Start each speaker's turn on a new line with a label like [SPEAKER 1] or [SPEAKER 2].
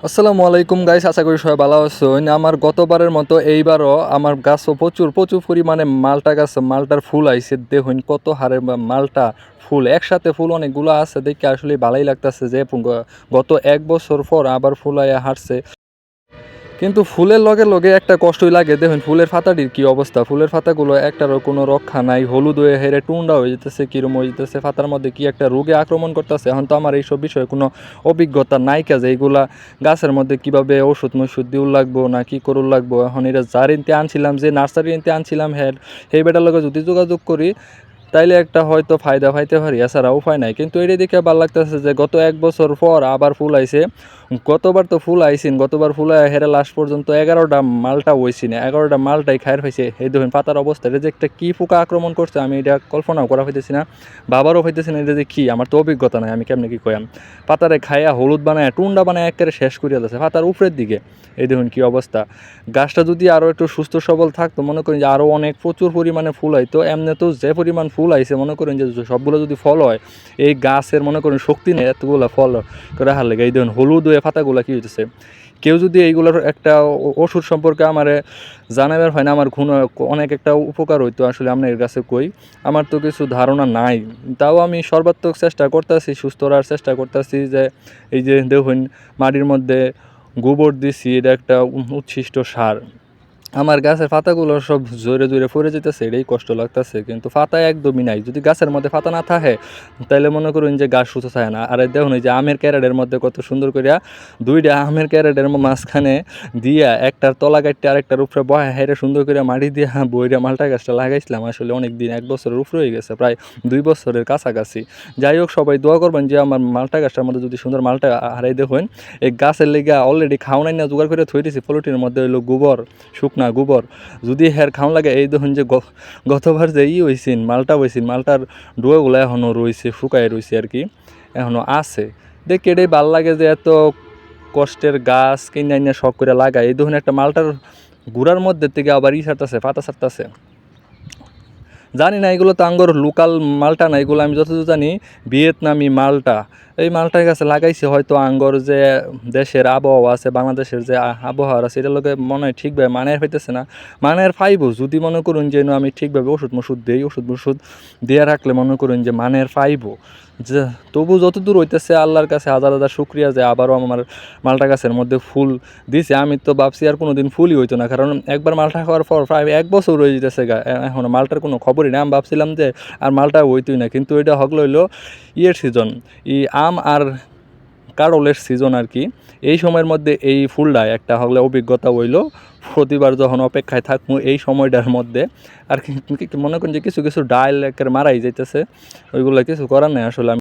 [SPEAKER 1] আসসালামু আলাইকুম গাইস, আশা করি সবাই ভালো আছেন। আমার গতবারের মতো এইবারও আমার গাছও প্রচুর প্রচুর পরিমাণে মালটা গাছ, মালটার ফুল আইছে। দেখুন কত হারে মালটা ফুল, একসাথে ফুল অনেকগুলো আছে, দেখে আসলে ভালোই লাগতেছে যে গত 1 বছর পর আবার ফুল আয়া হাঁটছে। কিন্তু ফুলের লগে লগে একটা কষ্টই লাগে। দেখুন ফুলের পাতাটির কি অবস্থা, ফুলের পাতাগুলো একটারও কোনো রক্ষা নাই, হলুদ হয়ে হেরে টুন্ডা হয়ে যেতেছে, কিরম হয়ে যেতেছে, পাতার মধ্যে কি একটা রোগে আক্রমণ করতেছে। এখন তো আমার এইসব বিষয়ে কোনো অভিজ্ঞতা নাই, কাজে এইগুলা গাছের মধ্যে কিভাবে ওষুধ মষুধ দিউ লাগবো না কি করুন লাগবো। এখন এটা যার ইনতে আনছিলাম, যে নার্সারি ইনতে আনছিলাম, হ্যাঁ সেই বেটার লগে যদি যোগাযোগ করি তাইলে একটা হয়তো ফায়দা পাইতে পারি, এছাড়া উপায় নাই। কিন্তু এটা দেখে ভালো লাগতেছে যে গত 1 বছর পর আবার ফুল আইছে। গতবার তো ফুল আইসিন, গতবার ফুল আয় হেরে লাস্ট পর্যন্ত 11টা মালটা হইছি না, 11টা মালটাই খায়ের হয়েছে। এই দেখুন পাতার অবস্থা, এটা যে একটা কী পোকা আক্রমণ করছে আমি এটা কল্পনাও করা হইতেছি না, বাবারও হইতেছি না। এটা যে কী, আমার তো অভিজ্ঞতা নাই, আমি কেমনি কী কয়াম। পাতারে খাইয়া হলুদ বানায় টুন্ডা বানায় একেবারে শেষ করিয়া দিচ্ছে পাতার উপরের দিকে। এই দেখুন কী অবস্থা। গাছটা যদি আরও একটু সুস্থ সবল থাকতো, মনে করি যে আরও অনেক প্রচুর পরিমাণে ফুল হইতো। এমনি তো যে পরিমাণ ফুল আইছে, মনে করেন যে সবগুলো যদি ফল হয়, এই গাছের মনে করেন শক্তি নেই এতগুলো ফল করে হার লেগে। এই দেখুন হলুদ হয়ে পাতাগুলো কী হইতেছে। কেউ যদি এইগুলোর একটা ওষুধ সম্পর্কে আমারে জানাবার হয় না, আমার অনেক একটা উপকার হইতো। আসলে আপনার কাছে কই, আমার তো কিছু ধারণা নাই, তাও আমি সর্বাত্মক চেষ্টা করতেছি, সুস্থ রাখার চেষ্টা করতেছি। যে এই যে দেখুন মাটির মধ্যে গোবর দিছি, এটা একটা উচ্ছিষ্ট সার। আমার গাছের পাতাগুলো সব জোরে জোরে পড়ে যেতেছে, এটাই কষ্ট লাগতেছে। কিন্তু পাতা একদমই নাই, যদি গাছের মধ্যে পাতা না থাকে তাহলে মনে করুন যে গাছ সুস্থ থাকে না। আর দেখুন এই যে আমের ক্যারেটের মধ্যে কত সুন্দর করিয়া দুইটা আমের ক্যারেটের মাঝখানে দিয়া একটার তলা কাটতে আরেকটার উপরে বহা হেরে সুন্দর করে মাটি দিয়া বইরা মালটা গাছটা লাগাইছিলাম। আসলে অনেক দিন, 1 বছরের উপরে হয়ে গেছে, প্রায় 2 বছরের কাছাকাছি। যাই হোক, সবাই দোয়া করবেন যে আমার মালটা গাছটার মধ্যে যদি সুন্দর মালটা হারাই। দেখুন এই গাছের লেগা অলরেডি খাওয়াই না জোগাড় করে থই দিয়েছি, পলিটিনের মধ্যে হইলো গোবর, শুকনা গোবর। যদি হের খাওয়া লাগে, এই দেখুন যে গতবার যে হয়েছিল মালটা হয়েছিল, মালটার ডোয়াগুলো এখনও রয়েছে, শুকায় রয়েছে আর কি, এখনও আছে। দেখে এটাই ভাল লাগে যে এত কষ্টের গাছ কিনে আইনা শখ করে লাগায়। এই দেখুন একটা মালটার গুড়ার মধ্যে থেকে আবার ছাড়তেছে, পাতা ছাড়তেছে। জানি না, এগুলো তো আঙ্গর লোকাল মালটা না, এগুলো আমি যতদূর জানি ভিয়েতনামি মালটা। এই মালটার কাছে লাগাইছে হয়তো আঙ্গর যে দেশের আবহাওয়া আছে, বাংলাদেশের যে আবহাওয়া আছে, এটার লোকে মনে হয় ঠিকভাবে মানের হইতেছে না। মানের ফাইবো যদি মনে করুন যে আমি ঠিকভাবে ওষুধ মষুধ দিই, ওষুধ মষুধ দিয়ে রাখলে মনে করুন যে মানের ফাইবো। যে তবু যতদূর হইতেছে আল্লাহর কাছে হাজার হাজার শুক্রিয়া যে আবারও আমার মালটা গাছের মধ্যে ফুল দিছে। আমি তো ভাবছি আর কোনো দিন ফুলই হইতো না, কারণ একবার মালটা খাওয়ার পর প্রায় 1 বছর হয়ে যেতেছে গা, এখন মালটার কোনো খবরই নেই। আমি ভাবছিলাম যে আর মালটা হইতোই না, কিন্তু এটা হইলো ইয়ের সিজন, আম আর কারলের সিজন আর কি। এই সময়ের মধ্যে এই ফুলটা একটা হলে অভিজ্ঞতা হইলো। প্রতিবার যখন অপেক্ষায় থাকবো এই সময়টার মধ্যে আর কি, মনে করেন যে কিছু কিছু ডাল একের মারাই যাইতেছে, ওইগুলো কিছু করার নেই আসলে।